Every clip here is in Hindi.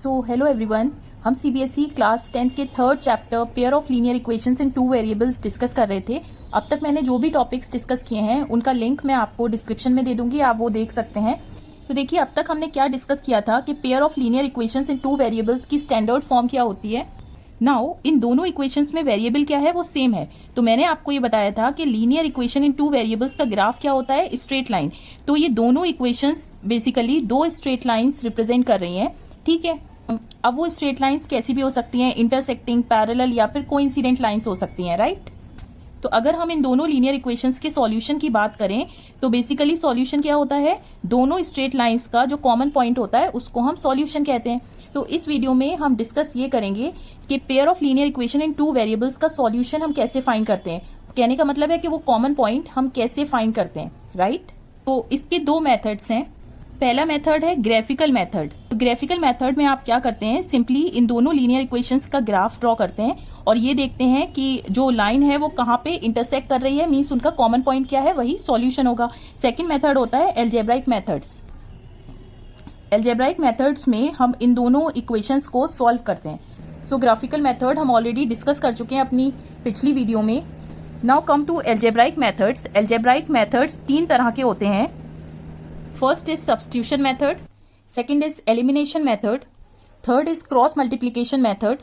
हेलो एवरीवन, हम सीबीएसई क्लास 10th के third chapter pair of linear equations in two variables discuss कर रहे थे। अब तक मैंने जो भी टॉपिक्स डिस्कस किए हैं उनका लिंक मैं आपको डिस्क्रिप्शन में दे दूंगी, आप वो देख सकते हैं। तो देखिए, अब तक हमने क्या डिस्कस किया था कि pair of linear equations in two variables की स्टैंडर्ड फॉर्म क्या होती है। नाउ इन दोनों इक्वेशंस में वेरिएबल क्या है वो सेम है। तो मैंने आपको ये बताया था कि linear equation in two variables का ग्राफ क्या होता है, स्ट्रेट लाइन। तो ये दोनों इक्वेशंस बेसिकली दो स्ट्रेट लाइंस रिप्रेजेंट कर रही हैं, ठीक है। अब वो स्ट्रेट लाइंस कैसी भी हो सकती हैं, इंटरसेक्टिंग, पैरेलल या फिर कोइंसिडेंट लाइंस हो सकती हैं, राइट। तो अगर हम इन दोनों लीनियर इक्वेशंस के सॉल्यूशन की बात करें तो बेसिकली सॉल्यूशन क्या होता है, दोनों स्ट्रेट लाइंस का जो कॉमन पॉइंट होता है उसको हम सॉल्यूशन कहते हैं। तो इस वीडियो में हम डिस्कस ये करेंगे कि pair of linear equation in two variables का सॉल्यूशन हम कैसे फाइंड करते हैं। कहने का मतलब है कि वो कॉमन पॉइंट हम कैसे फाइंड करते हैं, राइट। तो इसके दो मेथड्स हैं। पहला मेथड है ग्राफिकल मेथड। ग्राफिकल मेथड में आप क्या करते हैं, सिंपली इन दोनों लीनियर इक्वेशंस का ग्राफ ड्रॉ करते हैं और ये देखते हैं कि जो लाइन है वो कहाँ पे इंटरसेक्ट कर रही है, मींस उनका कॉमन पॉइंट क्या है, वही सॉल्यूशन होगा। सेकंड मेथड होता है एल्जेब्राइक मेथड्स। एल्जेब्राइक मेथड्स में हम इन दोनों इक्वेशंस को सॉल्व करते हैं। सो ग्राफिकल मेथड हम ऑलरेडी डिस्कस कर चुके हैं अपनी पिछली वीडियो में। Now come to algebraic methods. Algebraic methods तीन तरह के होते हैं। First is substitution method, second is elimination method, third is cross multiplication method.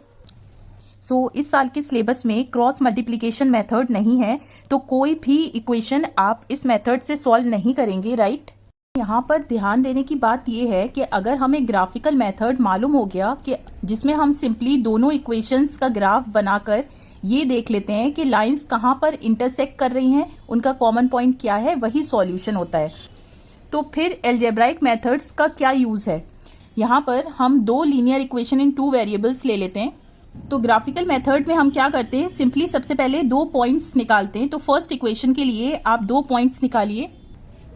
So इस साल के सिलेबस में क्रॉस मल्टीप्लिकेशन मेथड नहीं है, तो कोई भी इक्वेशन आप इस मेथड से सॉल्व नहीं करेंगे, राइट। यहाँ पर ध्यान देने की बात यह है कि अगर हमें ग्राफिकल मेथड मालूम हो गया कि जिसमें हम सिंपली दोनों इक्वेशंस का ग्राफ बनाकर ये देख लेते हैं कि लाइंस कहाँ पर इंटरसेक्ट कर रही हैं, उनका कॉमन पॉइंट क्या है, वही सॉल्यूशन होता है। तो फिर एल्जेब्राइक मेथड्स का क्या यूज है। यहाँ पर हम दो linear equation in two variables ले लेते हैं। तो ग्राफिकल मेथड में हम क्या करते हैं, सिंपली सबसे पहले दो पॉइंट्स निकालते हैं। तो फर्स्ट इक्वेशन के लिए आप दो पॉइंट्स निकालिए।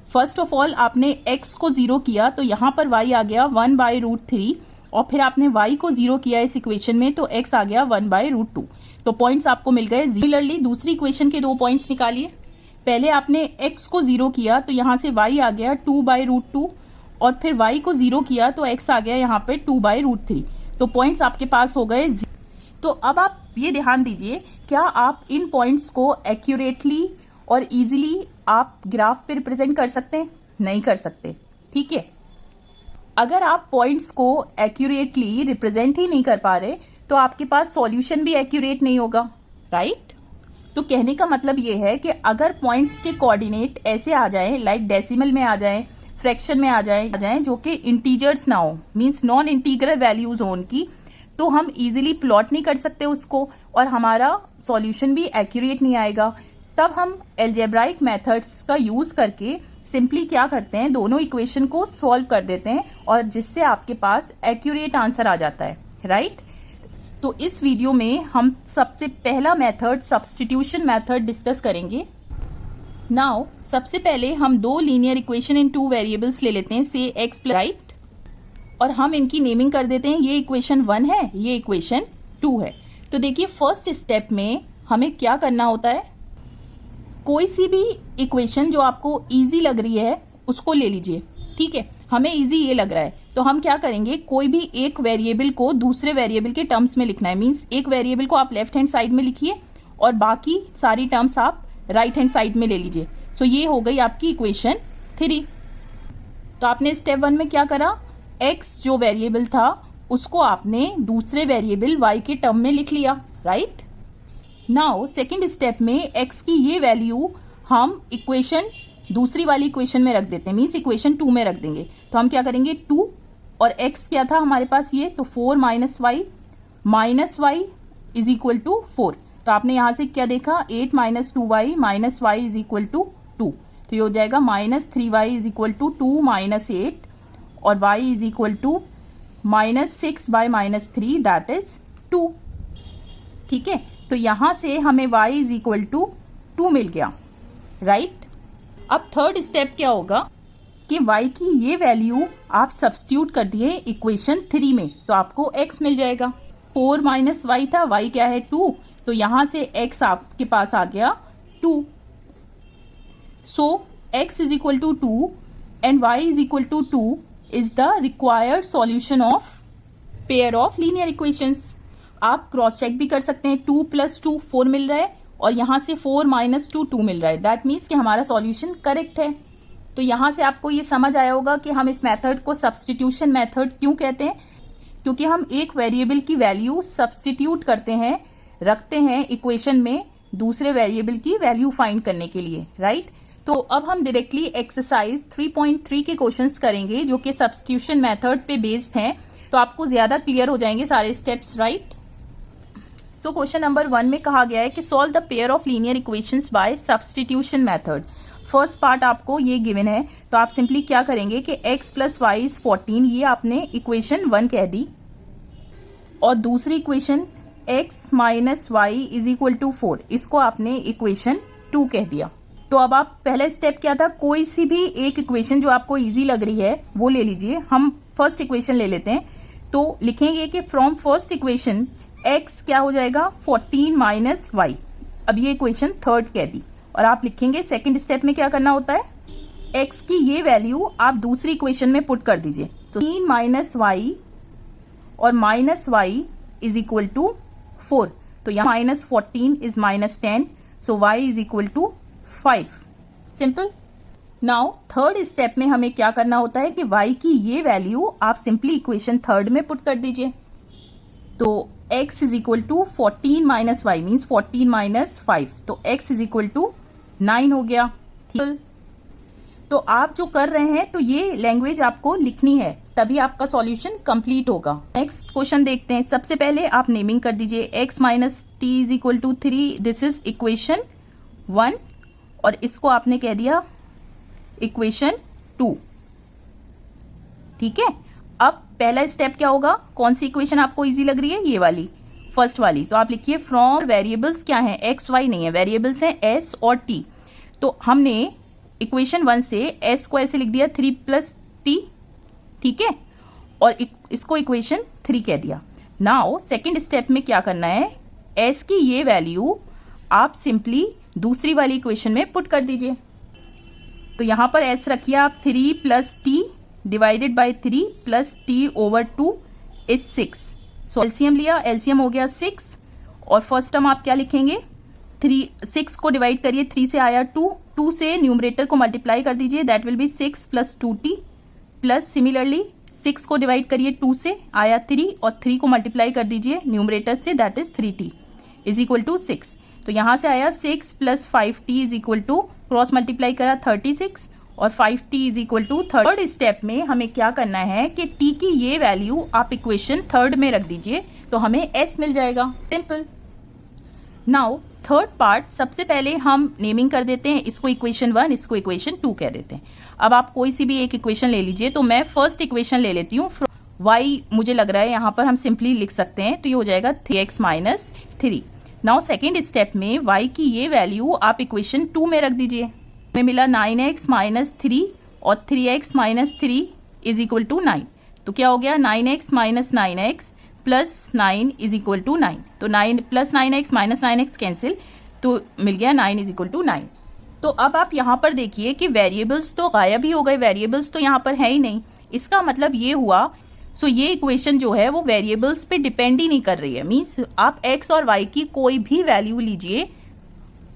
फर्स्ट ऑफ ऑल आपने x को 0 किया तो यहाँ पर y आ गया 1/√3 और फिर आपने y को 0 किया इस इक्वेशन में तो x आ गया 1/√2। तो पॉइंट्स आपको मिल गए। सिमिलरली दूसरी इक्वेशन के दो पॉइंट्स निकालिए। पहले आपने x को 0 किया तो यहाँ से y आ गया 2/√2 और फिर y को 0 किया तो x आ गया यहाँ पे 2/√3। तो पॉइंट्स आपके पास हो गए। तो अब आप ये ध्यान दीजिए, क्या आप इन पॉइंट्स को एक्यूरेटली और इजीली आप ग्राफ पे रिप्रेजेंट कर सकते हैं? नहीं कर सकते, ठीक है। अगर आप पॉइंट्स को एक्यूरेटली रिप्रेजेंट ही नहीं कर पा रहे तो आपके पास सॉल्यूशन भी एक्यूरेट नहीं होगा, राइट। तो कहने का मतलब ये है कि अगर पॉइंट्स के कोऑर्डिनेट ऐसे आ जाएं, लाइक डेसिमल में आ जाएं, फ्रैक्शन में आ जाएं जो कि इंटीजर्स ना हो, मींस नॉन इंटीग्रल वैल्यूज हो उनकी, तो हम इजीली प्लॉट नहीं कर सकते उसको और हमारा सॉल्यूशन भी एक्यूरेट नहीं आएगा। तब हम एल्जेब्राइक मेथड्स का यूज करके सिंपली क्या करते हैं, दोनों इक्वेशन को सॉल्व कर देते हैं और जिससे आपके पास एक्यूरेट आंसर आ जाता है, राइट। तो इस वीडियो में हम सबसे पहला मेथड सब्स्टिट्यूशन मेथड डिस्कस करेंगे। नाउ सबसे पहले हम दो linear equation in two variables ले लेते हैं, से x प्लस, राइट, और हम इनकी नेमिंग कर देते हैं। ये इक्वेशन 1 है, ये इक्वेशन 2 है। तो देखिए फर्स्ट स्टेप में हमें क्या करना होता है, कोई सी भी इक्वेशन जो आपको इजी लग रही है उसको ले लीजिए, ठीक है। हमें इजी ये लग रहा है तो हम क्या करेंगे, कोई भी एक वेरिएबल को दूसरे वेरिएबल के टर्म्स में लिखना है। मींस एक वेरिएबल को आप लेफ्ट हैंड साइड में लिखिए और बाकी सारी टर्म्स आप राइट हैंड साइड में ले लीजिए। सो ये हो गई आपकी इक्वेशन 3। तो आपने स्टेप 1 में क्या करा, x जो वेरिएबल था उसको आपने दूसरे वेरिएबल y के टर्म में लिख लिया, राइट। नाउ सेकेंड स्टेप में x की ये वैल्यू हम इक्वेशन दूसरी वाली इक्वेशन में रख देते हैं, मीन्स इक्वेशन 2 में रख देंगे। तो हम क्या करेंगे, 2 और x क्या था हमारे पास ये, तो 4 minus y is equal to 4। तो आपने यहां से क्या देखा, 8 - 2y minus y is equal to 2। तो ये हो जाएगा -3y इज इक्वल टू 2 - 8 और y is equal to -6/-3 that is 2, ठीक है। तो यहां से हमें y इज इक्वल टू 2 मिल गया, राइट। अब थर्ड स्टेप क्या होगा कि y की ये वैल्यू आप सब्स्टिट्यूट कर दिए इक्वेशन 3 में तो आपको x मिल जाएगा। 4 - y था, y क्या है 2, तो यहां से x आपके पास आ गया 2। So x is equal to 2 and y is equal to 2 is the required solution of pair of linear equations. आप क्रॉस चेक भी कर सकते हैं, 2 + 2 4 मिल रहा है और यहां से 4 - 2 2 मिल रहा है। दैट मीन्स कि हमारा सॉल्यूशन करेक्ट है। तो यहां से आपको ये समझ आया होगा कि हम इस मेथड को सब्स्टिट्यूशन मेथड क्यों कहते हैं, क्योंकि हम एक वेरिएबल की वैल्यू सब्स्टिट्यूट करते हैं, रखते हैं इक्वेशन में दूसरे वेरिएबल की वैल्यू फाइंड करने के लिए, राइट। तो अब हम डायरेक्टली एक्सरसाइज 3.3 के क्वेश्चंस करेंगे जो कि सब्स्टिट्यूशन मेथड पे बेस्ड हैं, तो आपको ज्यादा क्लियर हो जाएंगे सारे steps, right. So question number 1 में कहा गया है कि solve the pair of linear equations bye substitution method. First part आपको ये गिवन है, तो आप सिंपली क्या करेंगे कि x + y = 14, ये आपने इक्वेशन 1 कह दी, और दूसरी इक्वेशन x - y = 4, इसको आपने इक्वेशन 2 कह दिया। तो अब आप पहला स्टेप क्या था, कोई सी भी एक इक्वेशन जो आपको इजी लग रही है वो ले लीजिए। हम फर्स्ट इक्वेशन ले लेते हैं, तो लिखेंगे कि फ्रॉम फर्स्ट इक्वेशन x क्या हो जाएगा 14 - y। अब ये इक्वेशन थर्ड कह दी, और आप लिखेंगे सेकंड स्टेप में क्या करना होता है, x की ये वैल्यू आप दूसरी इक्वेशन में पुट कर दीजिए। तो 3 - y और -y = 4, तो यहाँ -14 is -10, so y = 5। Simple. Now third step में हमें क्या करना होता है कि y की ये वैल्यू आप सिंपली इक्वेशन थर्ड में पुट कर दीजिए। तो x = 14 - y मीन्स 14 - 5, तो x = 9 हो गया, ठीक। तो आप जो कर रहे हैं तो ये लैंग्वेज आपको लिखनी है, तभी आपका सॉल्यूशन कंप्लीट होगा। नेक्स्ट क्वेश्चन देखते हैं। सबसे पहले आप नेमिंग कर दीजिए, x - t = 3, this is equation 1, और इसको आपने कह दिया इक्वेशन 2, ठीक है। अब पहला स्टेप क्या होगा, कौन सी इक्वेशन आपको इजी लग रही है, ये वाली, फर्स्ट वाली। तो आप लिखिए फ्रॉम वेरिएबल्स क्या है, x y नहीं है, वेरिएबल्स हैं s और t। तो हमने इक्वेशन 1 से s को ऐसे लिख दिया 3 + t, ठीक है, और इसको इक्वेशन 3 कह दिया। नाउ सेकंड स्टेप में क्या करना है, s की ये वैल्यू आप सिंपली दूसरी वाली इक्वेशन में पुट कर दीजिए। तो यहां पर s रखिए आप 3 + t divided by 3 + t/2 is 6। So LCM लिया, एलसीएम हो गया 6, और फर्स्ट टर्म आप क्या लिखेंगे, 6 को डिवाइड करिए, 3 से आया 2 से न्यूमरेटर को मल्टीप्लाई कर दीजिए, that will B 6 + 2t, plus similarly 6 को डिवाइड करिए 2 से आया 3, और 3 को मल्टीप्लाई कर दीजिए न्यूमरेटर से, दैट इज 3t = 6। तो यहां से आया 6 + 5t = क्रॉस मल्टीप्लाई करा 36, और 5t = थर्ड स्टेप में हमें क्या करना है कि t की ये वैल्यू आप इक्वेशन थर्ड में रख दीजिए, तो हमें s मिल जाएगा, सिंपल। नाउ थर्ड पार्ट, सबसे पहले हम नेमिंग कर देते हैं, इसको इक्वेशन 1, इसको इक्वेशन 2 कह देते हैं। अब आप कोई सी भी एक इक्वेशन ले लीजिए, तो मैं फर्स्ट इक्वेशन ले लेती हूँ, y मुझे लग रहा है यहाँ पर हम सिंपली लिख सकते हैं, तो ये हो जाएगा 3x - 3। नाउ सेकेंड स्टेप में y की ये वैल्यू आप इक्वेशन 2 में रख दीजिए। हमें मिला 9x - 3 और 3x - 3 = 9, तो क्या हो गया 9x - 9x + 9 = 9, तो 9 + 9x - 9x कैंसिल, तो मिल गया 9 = 9। तो अब आप यहाँ पर देखिए कि वेरिएबल्स तो गायब ही हो गए, वेरिएबल्स तो यहाँ पर है ही नहीं। इसका मतलब ये हुआ, सो ये इक्वेशन जो है वो वेरिएबल्स पे डिपेंड ही नहीं कर रही है, मीन्स आप x और y की कोई भी वैल्यू लीजिए,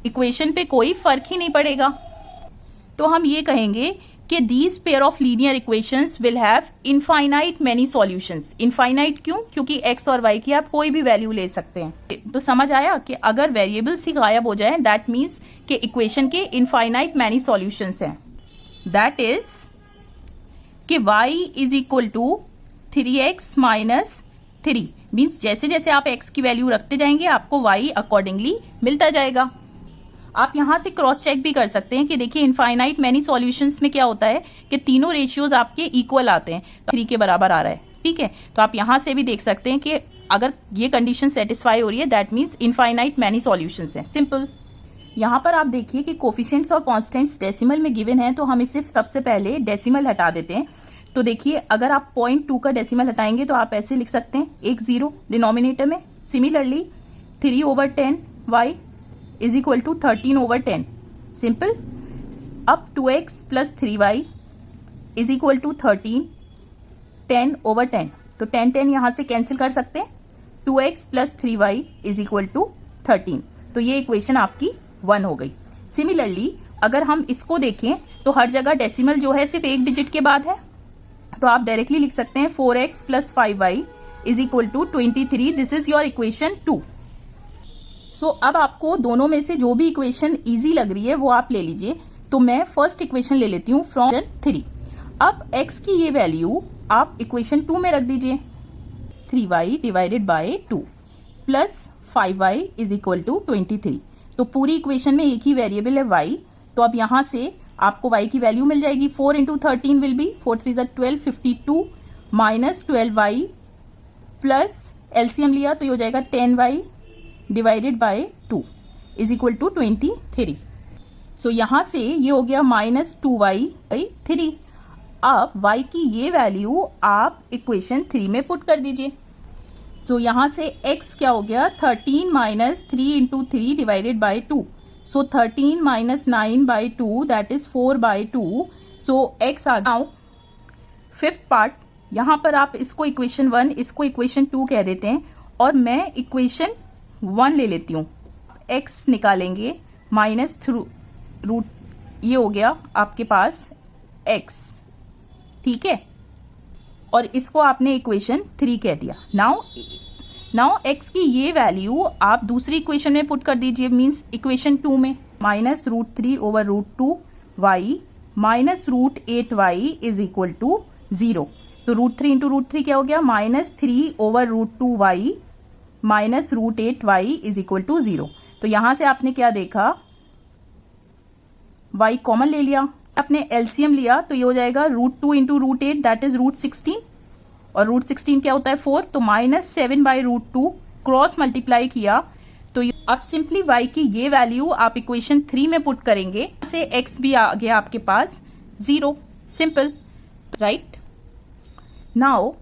इक्वेशन पे कोई फर्क ही नहीं पड़ेगा। तो हम ये कहेंगे कि these pair of linear equations will have infinite many solutions. Infinite क्यों, क्योंकि x और y की आप कोई भी वैल्यू ले सकते हैं। तो समझ आया कि अगर वेरिएबल्स ही गायब हो जाए, दैट मीन्स कि इक्वेशन के इनफाइनाइट मेनी सॉल्यूशंस हैं। दैट इज कि y = 3x - 3 मीन्स जैसे जैसे आप x की वैल्यू रखते जाएंगे आपको y अकॉर्डिंगली मिलता जाएगा। आप यहां से क्रॉस चेक भी कर सकते हैं कि देखिए इनफाइनाइट मेनी सॉल्यूशंस में क्या होता है कि तीनों रेशियोज आपके इक्वल आते हैं, 3 के बराबर आ रहा है, ठीक है। तो आप यहां से भी देख सकते हैं कि अगर ये कंडीशन सेटिस्फाई हो रही है, that means infinite many solutions हैं, सिंपल। यहाँ पर आप देखिए कि कोफिशिएंट्स और कांस्टेंट्स डेसिमल में गिवन है, तो हम इसे सबसे पहले डेसिमल हटा देते हैं। तो देखिए अगर आप 0.2 का डेसिमल हटाएंगे तो आप ऐसे लिख सकते हैं, एक 0 डिनोमिनेटर में। Similarly 3/10 y = 13/10, simple. अब 2x + 3y = 13, 10/10, तो 10 यहाँ से कैंसिल कर सकते हैं। 2x plus 3y is equal to 13। तो ये इक्वेशन आपकी 1 हो गई। सिमिलरली अगर हम इसको देखें तो हर जगह डेसिमल जो है सिर्फ एक डिजिट के बाद है, तो आप डायरेक्टली लिख सकते हैं 4x plus 5y is equal to 23। This is your equation 2। So अब आपको दोनों में से जो भी इक्वेशन इजी लग रही है वो आप ले लीजिए। तो मैं फर्स्ट इक्वेशन ले लेती हूँ फ्रॉम 3। अब x की ये वैल्यू आप इक्वेशन 2 में रख दीजिए। 3y divided by 2 plus 5y is equal to 23। तो पूरी इक्वेशन में एक ही वेरिएबल है y, तो अब यहां से आपको y की वैल्यू मिल जाएगी। 4 into 13 will be 4 3 12 52 minus 12y plus LCM लिया तो ये हो जाएगा 10y divided by 2 is equal to 23। So यहां से ये हो गया माइनस 2y बाई 3। अब y की ये वैल्यू आप इक्वेशन 3 में पुट कर दीजिए। तो यहां से x क्या हो गया 13 minus 3 into 3 divided by 2। So 13 minus 9 by 2 that is 4 by 2। So x आ गया। फिफ्थ पार्ट, यहां पर आप इसको इक्वेशन 1 इसको इक्वेशन 2 कह देते हैं और मैं इक्वेशन 1 ले लेती हूँ। x निकालेंगे माइनस रूट, ये हो गया आपके पास x, ठीक है, और इसको आपने इक्वेशन 3 कह दिया। नाउ x की ये वैल्यू आप दूसरी इक्वेशन में पुट कर दीजिए, मींस इक्वेशन 2 में। Minus root 3 over root 2 y minus root 8y is equal to 0। तो रूट 3 इंटू रूट 3 क्या हो गया minus 3 over root 2y minus root 8y is equal to 0। तो यहां से आपने क्या देखा, y कॉमन ले लिया, आपने एलसीएम लिया तो ये हो जाएगा root 2 into root 8 that is root 16, और रूट 16 क्या होता है 4, तो minus 7 by root 2 cross multiply किया तो अब सिंपली y की ये वैल्यू आप इक्वेशन 3 में पुट करेंगे, से x भी आ गया आपके पास 0। Simple, right. नाउ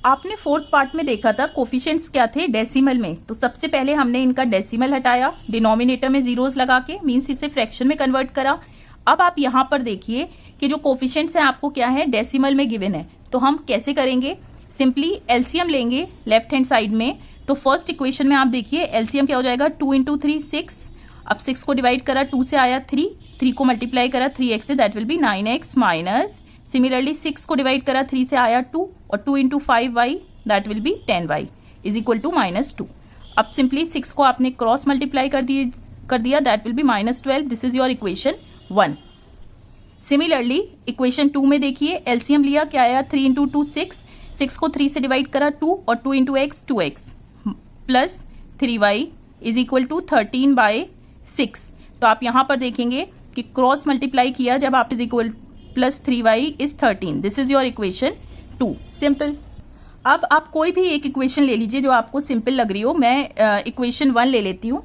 आपने फोर्थ पार्ट में देखा था कोफिशिएंट्स क्या थे डेसिमल में, तो सबसे पहले हमने इनका डेसिमल हटाया, डिनोमिनेटर में जीरोस लगा के, मींस इसे फ्रैक्शन में कन्वर्ट करा। अब आप यहां पर देखिए कि जो कोफिशिएंट्स हैं आपको क्या है डेसिमल में गिवन है, तो हम कैसे करेंगे, सिंपली एलसीएम लेंगे लेफ्ट हैंड साइड में। तो फर्स्ट इक्वेशन में आप देखिए एलसीएम क्या हो जाएगा 2 इंटू 3 6। अब 6 को डिवाइड करा 2 से आया 3 को मल्टीप्लाई करा 3x say that will B 9x minus, similarly 6 को डिवाइड करा 3 से आया 2 और 2 into 5y that will be 10y is equal to minus 2। अब सिंपली 6 को आपने क्रॉस मल्टीप्लाई कर दिया that will B minus 12। This is your equation 1। Similarly equation 2 में देखिए एलसीएम लिया क्या आया 3 इंटू 2 6 को 3 से डिवाइड करा 2 और 2 into x 2x plus 3y is equal to 13 by 6। तो आप यहां पर देखेंगे कि क्रॉस मल्टीप्लाई किया जब आप is equal plus 3y is 13। This is your equation 2। Simple. अब आप कोई भी एक इक्वेशन ले लीजिए जो आपको सिंपल लग रही हो। मैं इक्वेशन 1 ले लेती हूं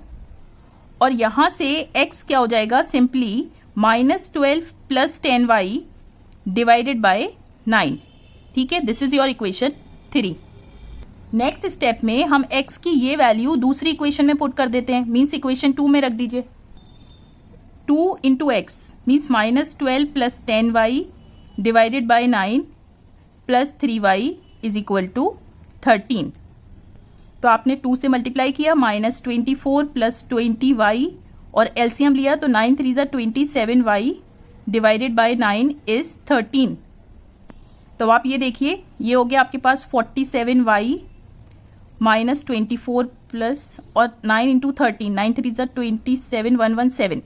और यहां से x क्या हो जाएगा simply minus 12 plus 10y divided by 9, ठीक है। This is your equation 3। Next step में हम x की ये वैल्यू दूसरी इक्वेशन में पुट कर देते हैं, मीन्स इक्वेशन 2 में रख दीजिए। 2 into x means minus 12 plus 10y divided by 9 plus 3y is equal to 13। तो आपने 2 से मल्टीप्लाई किया माइनस 24 प्लस 20y और एलसीएम लिया तो 9 3 जा 27y डिवाइडेड बाय 9 इज 13। तो आप ये देखिए ये हो गया आपके पास 47y माइनस 24 प्लस और 9 इंटू 13 9 3 जा 27 117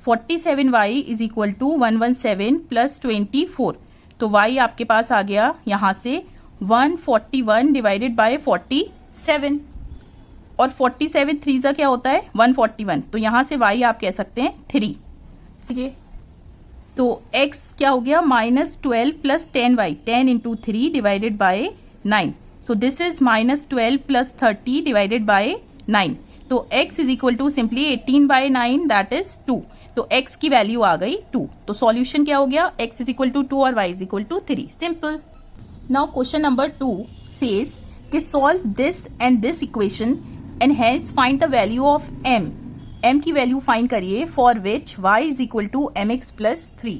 47y is equal to 117 plus 24। तो y आपके पास आ गया यहाँ से 141 डिवाइडेड बाय 47 और 47 3 जा क्या होता है 141। तो यहाँ से y आप कह सकते हैं 3। तो x क्या हो गया minus 12 plus 10y 10 into 3 divided by 9। So this is minus 12 plus 30 divided by 9। तो x is equal to simply 18 by 9 that is 2। तो x की वैल्यू आ गई 2। तो सॉल्यूशन क्या हो गया x इज इक्वल टू 2 और y is equal to 3। Simple. Now question number 2 says कि solve this and this equation and hence find the value of m की वैल्यू फाइंड करिए for which y is equal to mx plus 3।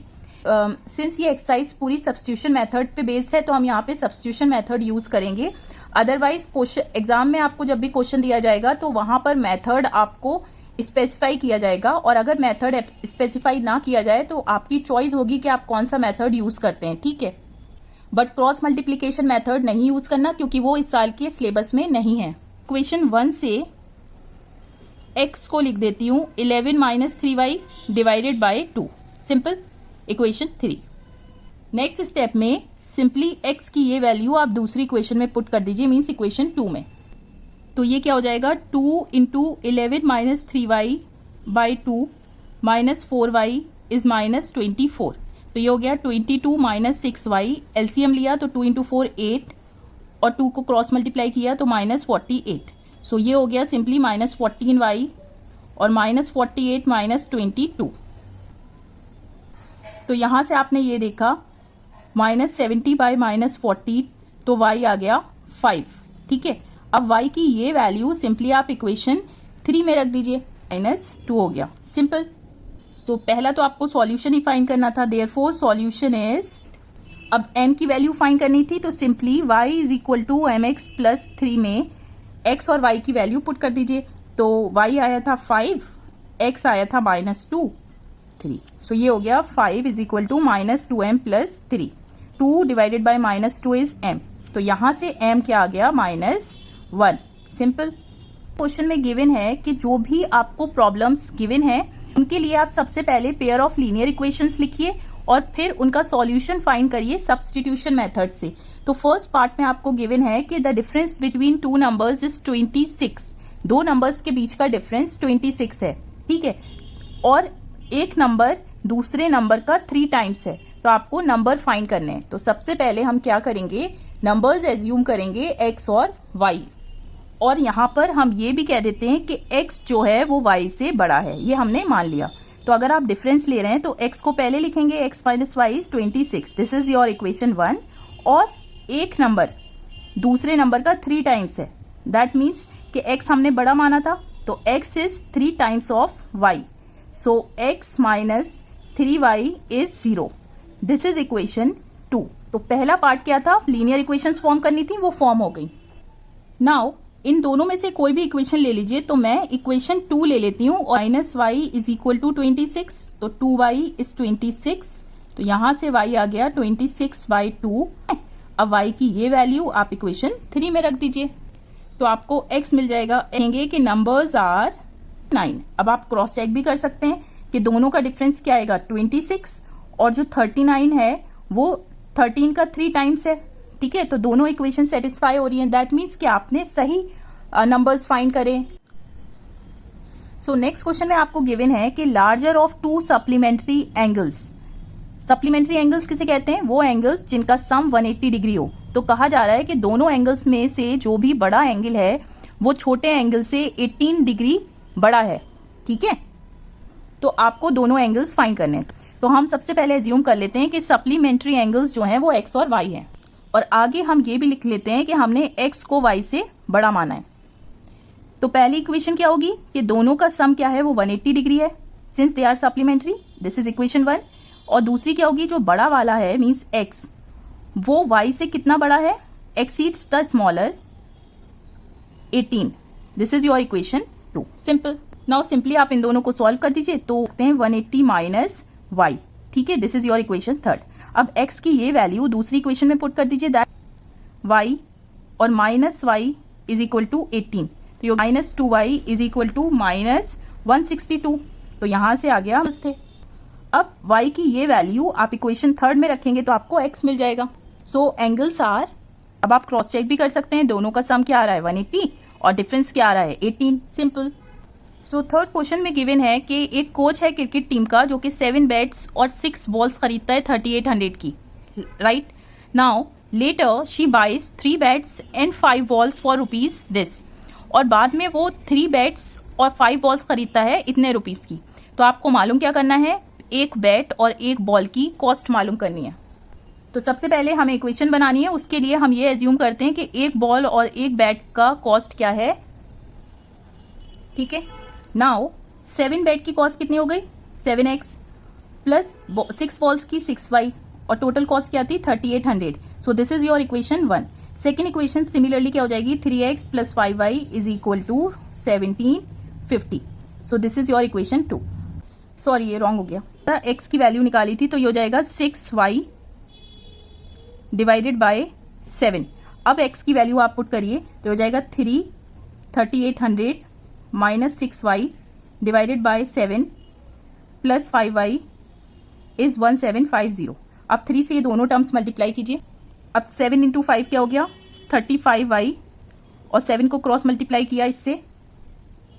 Since ये एक्सरसाइज पूरी सब्स्टिट्यूशन मेथड पे बेस्ड है तो हम यहाँ पे सब्स्टिट्यूशन मेथड यूज करेंगे। अदरवाइज क्वेश्चन एग्जाम में आपको जब भी क्वेश्चन दिया जाएगा तो वहां पर मेथड आपको स्पेसिफाई किया जाएगा, और अगर मेथड स्पेसिफाई ना किया जाए तो आपकी चॉइस होगी कि आप कौन सा मेथड यूज करते हैं, ठीक है। बट क्रॉस मल्टीप्लीकेशन मेथड नहीं यूज करना क्योंकि वो इस साल के सिलेबस में नहीं है। इक्वेशन 1 से x को लिख देती हूँ 11 - 3y divided by 2, simple. Equation 3। Next step में सिंपली x की ये वैल्यू आप दूसरी इक्वेशन में पुट कर दीजिए, मीन्स इक्वेशन 2 में। तो ये क्या हो जाएगा, 2 × 11 - 3y बाई 2 - 4y इज -24। तो ये हो गया 22 - 6y, एलसीएम लिया तो 2 × 4 8 और 2 को क्रॉस मल्टीप्लाई किया तो -48। सो ये हो गया सिंपली -14y और -48 - 22। तो यहां से आपने ये देखा -70 बाय -40, तो y आ गया 5, ठीक है। अब y की ये वैल्यू सिंपली आप इक्वेशन 3 में रख दीजिए, -2 हो गया, सिंपल। तो पहला तो आपको सॉल्यूशन ही फाइंड करना था, देयरफॉर सॉल्यूशन इज, अब m की वैल्यू फाइंड करनी थी तो सिंपली y = mx + 3 में x और y की वैल्यू पुट कर दीजिए। तो y आया था 5, x आया था -2, 3। सो ये हो गया 5 = -2m + 3। 2 divided by -2 is m, तो यहां से m क्या आ गया, -1, सिंपल। क्वेश्चन में गिवन है कि जो भी आपको प्रॉब्लम्स गिवन है उनके लिए आप सबसे पहले पेयर ऑफ लीनियर इक्वेशंस लिखिए और फिर उनका सॉल्यूशन फाइंड करिए सब्स्टिट्यूशन मेथड से। तो फर्स्ट पार्ट में आपको गिवन है कि the difference between 2 numbers is 26। दो नंबर्स के बीच का डिफरेंस 26 है, ठीक है, और एक नंबर दूसरे नंबर का 3 टाइम्स है। तो आपको नंबर फाइंड करने हैं। तो सबसे पहले हम क्या करेंगे, नंबर्स एज्यूम करेंगे x और y, और यहां पर हम ये भी कह देते हैं कि x जो है वो y से बड़ा है, ये हमने मान लिया। तो अगर आप डिफरेंस ले रहे हैं तो x को पहले लिखेंगे, x - y is 26, this is your equation 1। और एक नंबर दूसरे नंबर का 3 टाइम्स है, दैट मीन्स कि x हमने बड़ा माना था, तो x is 3 times of y, so x - 3y is 0, this is equation 2। तो पहला पार्ट क्या था, लीनियर इक्वेशंस फॉर्म करनी थी, वो फॉर्म हो गई। नाउ इन दोनों में से कोई भी इक्वेशन ले लीजिए, तो मैं इक्वेशन 2 ले लेती हूँ, और -y = 26, तो 2y इज 26, तो यहां से y आ गया 26/2। अब y की ये वैल्यू आप इक्वेशन 3 में रख दीजिए, तो आपको x मिल जाएगा। कहेंगे कि नंबर्स आर 9। अब आप क्रॉस चेक भी कर सकते हैं कि दोनों का डिफरेंस क्या आएगा, 26, और जो 39 है वो 13 का 3 टाइम्स है, ठीक है। तो दोनों इक्वेशन सेटिस्फाई हो रही हैं, दैट मीन्स कि आपने सही नंबर्स फाइंड करें। सो नेक्स्ट क्वेश्चन में आपको गिवन है कि larger of 2 supplementary angles. Supplementary angles किसे कहते हैं, वो एंगल्स जिनका सम 180 डिग्री हो। तो कहा जा रहा है कि दोनों एंगल्स में से जो भी बड़ा एंगल है वो छोटे एंगल से 18 डिग्री बड़ा है, ठीक है। तो आपको दोनों एंगल्स फाइंड करने हैं। तो हम सबसे पहले एज्यूम कर लेते हैं कि सप्लीमेंट्री एंगल्स जो हैं वो x और y हैं, और आगे हम ये भी लिख लेते हैं कि हमने x को y से बड़ा माना है। तो पहली इक्वेशन क्या होगी कि दोनों का सम क्या है, वो 180 डिग्री है, since they are supplementary, this is equation 1। और दूसरी क्या होगी, जो बड़ा वाला है मीन्स x, वो y से कितना बड़ा है, exceeds the smaller 18, this is your equation 2, simple. Now simply आप इन दोनों को सॉल्व कर दीजिए, तो कहते हैं 180 - y, ठीक है, दिस इज योर इक्वेशन 3। अब x की ये वैल्यू दूसरी इक्वेशन में पुट कर दीजिए, दैट y और -y इज इक्वल टू 18, तो -2y इज इक्वल टू -162, तो यहां से आ गया थे। अब y की ये वैल्यू आप इक्वेशन 3 में रखेंगे तो आपको x मिल जाएगा। सो एंगल्स आर, अब आप क्रॉस चेक भी कर सकते हैं, दोनों का सम क्या आ रहा है 180 और डिफरेंस क्या आ रहा है 18, सिंपल। सो थर्ड क्वेश्चन में गिवन है कि एक कोच है क्रिकेट टीम का जो कि 7 बैट्स और 6 बॉल्स खरीदता है 3800 की, right. Now later she buys 3 bats and 5 balls for rupees this, और बाद में वो 3 बैट्स और 5 बॉल्स खरीदता है इतने रुपीज की। तो आपको मालूम क्या करना है, एक बैट और एक बॉल की कॉस्ट मालूम करनी है। तो सबसे पहले हमें इक्वेशन बनानी है, उसके लिए हम ये एज्यूम करते हैं कि एक बॉल और एक बैट का कॉस्ट क्या है, ठीक है। नाउ 7 बैट की कॉस्ट कितनी हो गई, 7x प्लस 6 बॉल्स की 6y और टोटल कॉस्ट क्या थी 3800. So this is your equation 1. Second equation similarly क्या हो जाएगी 3x plus 5y is equal to 1750. So this is your equation 2. Sorry ये रॉन्ग हो गया, x की वैल्यू निकाली थी तो ये हो जाएगा 6y डिवाइडेड बाय 7. अब x की वैल्यू आप पुट करिए तो हो जाएगा 3800 minus 6y divided by 7 plus 5y is 1750. अब 3 से ये दोनों टर्म्स मल्टीप्लाई कीजिए. अब 7 इंटू 5 क्या हो गया 35y और 7 को क्रॉस मल्टीप्लाई किया इससे.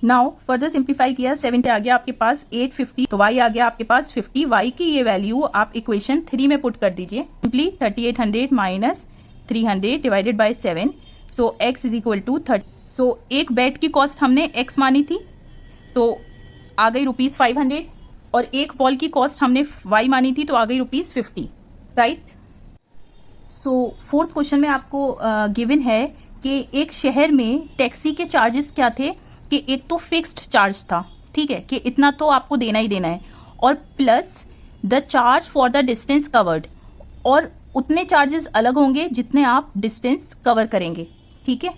नाउ फर्दर सिंप्लीफाई किया 7 आ गया आपके पास 850 तो y आ गया आपके पास 50. y की ये वैल्यू आप इक्वेशन 3 में पुट कर दीजिए. Simply 3800 minus 300 divided by 7. So x is equal to 30. सो एक बेड की कॉस्ट हमने x मानी थी तो आ गई ₹500 और एक बॉल की कॉस्ट हमने y मानी थी तो आ गई ₹50. राइट. सो फोर्थ क्वेश्चन में आपको गिवन है कि एक शहर में टैक्सी के चार्जेस क्या थे कि एक तो फिक्स्ड चार्ज था, ठीक है, कि इतना तो आपको देना ही देना है, और plus the charge for the distance covered, और उतने चार्जेस अलग होंगे जितने आप डिस्टेंस कवर करेंगे. ठीक है.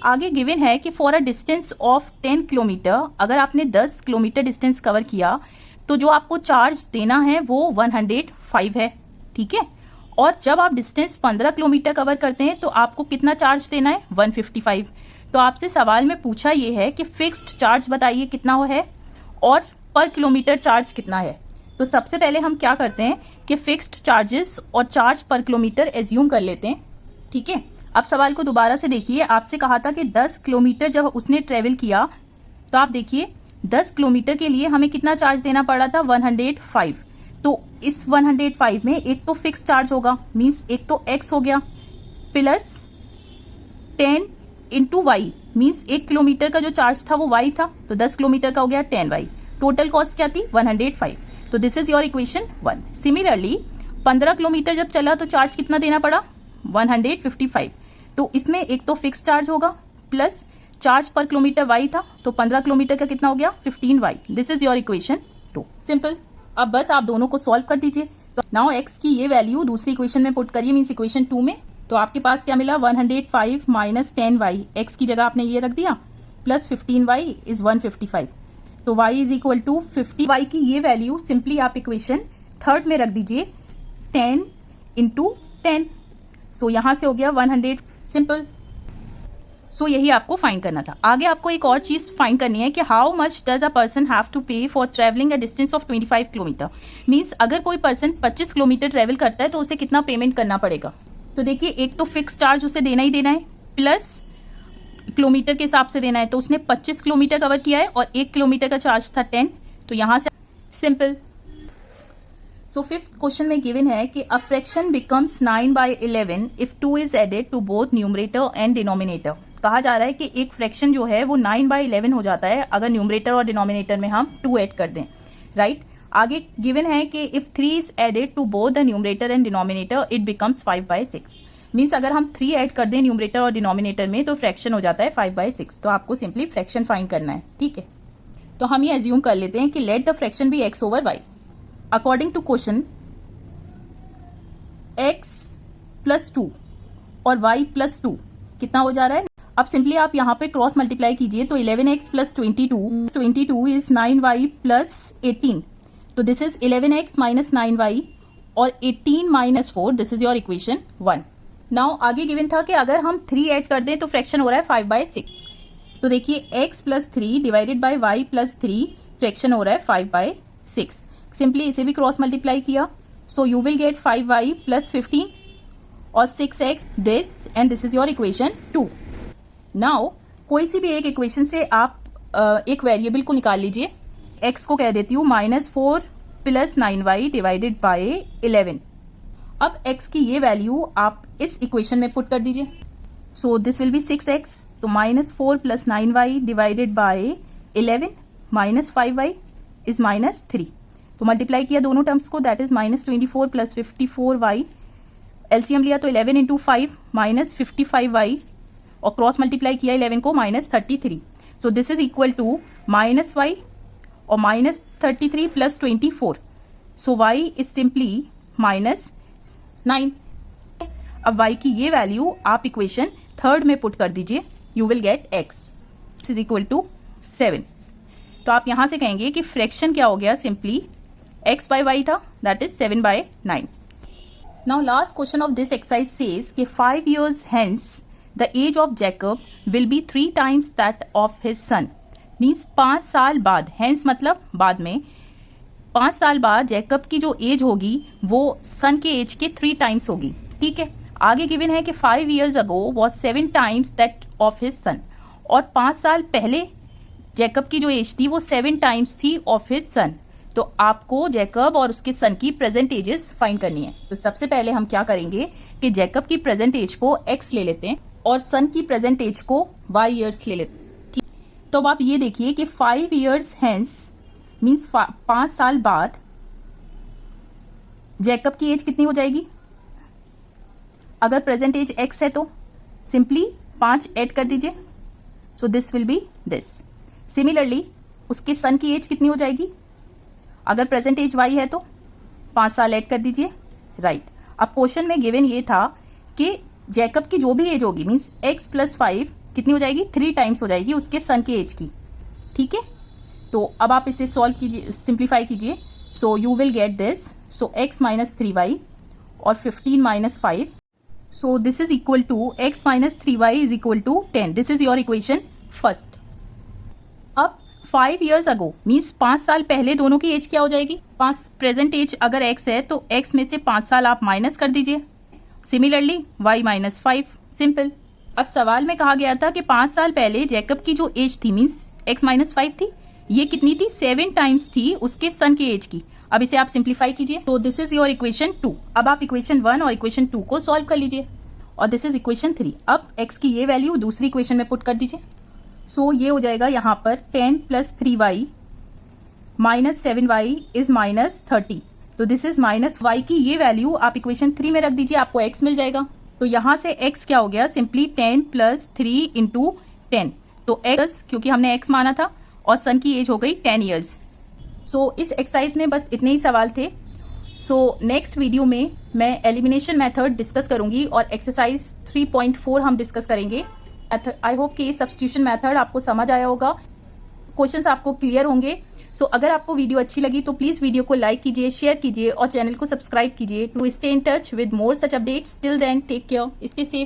आगे गिवन है कि for a distance of 10 kilometre, अगर आपने 10 किलोमीटर डिस्टेंस कवर किया तो जो आपको चार्ज देना है वो 105 है. ठीक है. और जब आप डिस्टेंस 15 किलोमीटर कवर करते हैं तो आपको कितना चार्ज देना है 155. तो आपसे सवाल में पूछा ये है कि फिक्स्ड चार्ज बताइए कितना है और पर किलोमीटर चार्ज कितना है. तो सबसे पहले हम क्या करते हैं कि फिक्स्ड चार्जेस और चार्ज पर किलोमीटर एज्यूम कर लेते हैं. ठीक है. अब सवाल को दोबारा से देखिए. आपसे कहा था कि 10 किलोमीटर जब उसने ट्रेवल किया तो आप देखिए 10 किलोमीटर के लिए हमें कितना चार्ज देना पड़ा था 105. तो इस 105 में एक तो फिक्स चार्ज होगा, मींस एक तो x हो गया, plus 10 into y, means 1 kilometre का जो चार्ज था वो y था तो 10 किलोमीटर का हो गया 10y. टोटल कॉस्ट क्या थी 105. तो this is your equation 1. Similarly 15 kilometre जब चला तो चार्ज कितना देना पड़ा 155. तो इसमें एक तो फिक्स चार्ज होगा प्लस चार्ज पर किलोमीटर y था तो 15 किलोमीटर का कितना हो गया 15y. This is your equation 2. Simple. अब बस आप दोनों को सॉल्व कर दीजिए. तो नाउ x की ये वैल्यू दूसरी इक्वेशन में पुट करिए, मीन्स इक्वेशन 2 में. तो आपके पास क्या मिला 105 माइनस 10y, x की जगह आपने ये रख दिया, प्लस 15y इज 155. तो y is equal to 50. y की ये वैल्यू सिंपली आप इक्वेशन 3 में रख दीजिए 10 इंटू 10. सो यहां से हो गया 100. सिंपल. सो यही आपको फाइंड करना था. आगे आपको एक और चीज फाइंड करनी है कि how much does a person have to pay for travelling a distance of 25 kilometre. Means अगर कोई पर्सन 25 किलोमीटर ट्रेवल करता है तो उसे कितना पेमेंट करना पड़ेगा. तो देखिए एक तो फिक्स चार्ज उसे देना ही देना है, प्लस किलोमीटर के हिसाब से देना है. तो उसने 25 किलोमीटर कवर किया है और 1 किलोमीटर का चार्ज था 10. तो यहां से सिंपल. सो फिफ्थ क्वेश्चन में गिवन है कि a fraction becomes 9/11 if 2 is added to both numerator and denominator. कहा जा रहा है कि एक फ्रैक्शन जो है वो 9/11 हो जाता है अगर न्यूमरेटर और डिनोमिनेटर में हम 2 ऐड कर दें. राइट. आगे गिवन है कि if 3 is added to both the numerator and denominator it becomes 5/6. Means अगर हम 3 ऐड कर दें न्यूमरेटर और डिनोमिनेटर में तो फ्रैक्शन हो जाता है 5/6. तो आपको सिंपली फ्रैक्शन फाइंड करना है. ठीक है. तो हम ये एज्यूम कर लेते हैं कि let the fraction be x over y. According to question x plus 2 और y प्लस 2 कितना हो जा रहा है. अब सिंपली आप यहाँ पे क्रॉस मल्टीप्लाई कीजिए तो 11x plus 22 is 9y plus 18. तो this is 11x minus 9y और 18 minus 4. This is your equation 1. Now आगे गिवन था कि अगर हम 3 ऐड कर दें तो फ्रैक्शन हो रहा है 5/6. तो देखिए x plus 3 divided bye y plus 3 fraction हो रहा है 5/6. सिंपली इसे भी क्रॉस मल्टीप्लाई किया सो you will gate 5y plus 15 और 6x this and this is your equation 2. Now कोई सी भी एक इक्वेशन से आप एक वेरिएबल को निकाल लीजिए. x को कह देती हूँ -4 प्लस 9y डिवाइडेड बाय 11. अब x की ये वैल्यू आप इस इक्वेशन में पुट कर दीजिए. So this will be 6x. तो -4 plus 9y divided by 11 minus 5y is -3. तो मल्टीप्लाई किया दोनों टर्म्स को, that is -24 plus 54y. LCM लिया तो 11 इंटू 5 माइनस 55y और क्रॉस मल्टीप्लाई किया 11 को -33. So this is equal to -y और -33 plus 24. So y is simply -9। अब y की ये वैल्यू आप इक्वेशन थर्ड में पुट कर दीजिए, you will get x is equal to 7। तो आप यहां से कहेंगे कि फ्रैक्शन क्या हो गया, सिंपली x बाय y था, that is 7/9। Now last question of this exercise says कि 5 years hence the age of Jacob will be 3 times that of his son। Means 5 साल बाद, hence मतलब बाद में, 5 साल बाद जैकब की जो एज होगी वो सन के एज के 3 टाइम्स होगी। ठीक है, आगे गिवन है कि 5 years ago was 7 times that of his son, और 5 साल पहले जैकब की जो एज थी वो 7 टाइम्स थी ऑफ हिज सन। तो आपको जैकब और उसके सन की प्रेजेंट एजेस फाइंड करनी है। तो सबसे पहले हम क्या करेंगे कि जैकब की प्रेजेंट एज को x ले लेते हैं और सन की प्रेजेंट एज को y years ले लेते हैं। ठीक, तो अब आप ये देखिए कि 5 years hence मीन्स 5 साल बाद जैकब की एज कितनी हो जाएगी। अगर प्रेजेंट एज x है तो सिंपली 5 ऐड कर दीजिए, so this will be this. Similarly उसके सन की एज कितनी हो जाएगी, अगर प्रेजेंट एज y है तो 5 साल ऐड कर दीजिए, राइट। अब क्वेश्चन में गिवन ये था कि जैकब की जो भी एज होगी मीन्स x + 5 कितनी हो जाएगी, 3 टाइम्स हो जाएगी उसके सन की एज की। ठीक है, तो अब आप इसे सॉल्व कीजिए, सिंप्लीफाई कीजिए, so you will get this, so x - 3y और 15 - 5, so this is equal to x - 3y is equal to 10। This is your equation first. अब 5 years ago मीन्स 5 साल पहले दोनों की एज क्या हो जाएगी, प्रेजेंट एज अगर x है तो x में से 5 साल आप माइनस कर दीजिए। Similarly y - 5, simple. अब सवाल में कहा गया था कि 5 साल पहले जैकब की जो एज थी मीन्स x - 5 थी, ये कितनी थी, 7 टाइम्स थी उसके सन की एज की। अब इसे आप सिंप्लीफाई कीजिए, तो दिस इज योर इक्वेशन 2। अब आप इक्वेशन 1 और इक्वेशन 2 को सॉल्व कर लीजिए, और दिस इज इक्वेशन 3। अब x की ये वैल्यू दूसरी इक्वेशन में पुट कर दीजिए, सो ये हो जाएगा यहाँ पर 10 + 3y - 7y इज -30। तो दिस इज -y की ये वैल्यू आप इक्वेशन 3 में रख दीजिए, आपको x मिल जाएगा। तो यहाँ से x क्या हो गया, सिंपली 10 + 3 × 10, तो x क्योंकि हमने x माना था और सन की एज हो गई 10 years। सो इस एक्सरसाइज में बस इतने ही सवाल थे। सो नेक्स्ट वीडियो में मैं एलिमिनेशन मेथड डिस्कस करूंगी और एक्सरसाइज 3.4 हम डिस्कस करेंगे। आई होप कि सब्स्टिट्यूशन मेथड आपको समझ आया होगा, क्वेश्चंस आपको क्लियर होंगे। सो अगर आपको वीडियो अच्छी लगी तो प्लीज वीडियो को लाइक कीजिए, शेयर कीजिए और चैनल को सब्सक्राइब कीजिए to stay in touch with more such updates. Till then take care, stay safe.